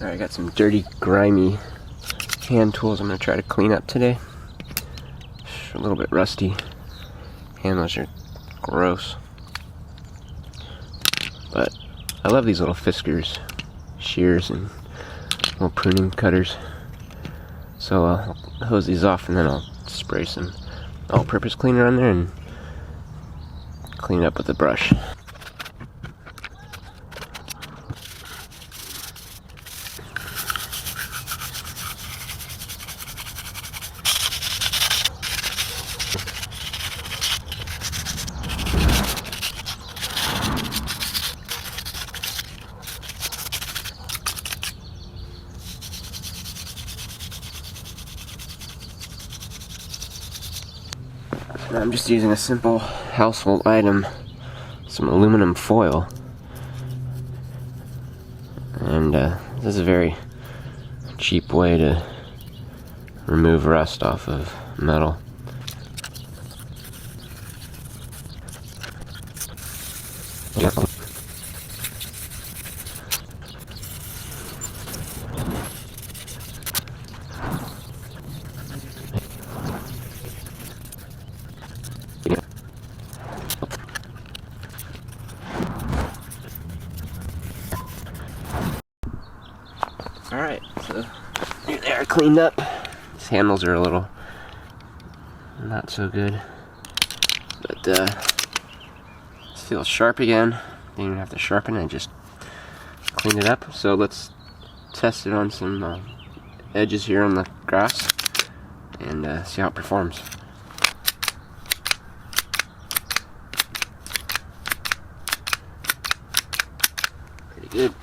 Alright, I got some dirty, grimy hand tools I'm going to try to clean up today. A little bit rusty. Handles are gross. But I love these little Fiskars, shears, and little pruning cutters. So I'll hose these off and then I'll spray some all-purpose cleaner on there and clean it up with a brush. I'm just using a simple household item, some aluminum foil, and this is a very cheap way to remove rust off of metal. Alright, so here they are cleaned up. These handles are a little not so good, but it feels sharp again. Didn't even have to sharpen it, just clean it up. So let's test it on some edges here on the grass and see how it performs. Pretty good.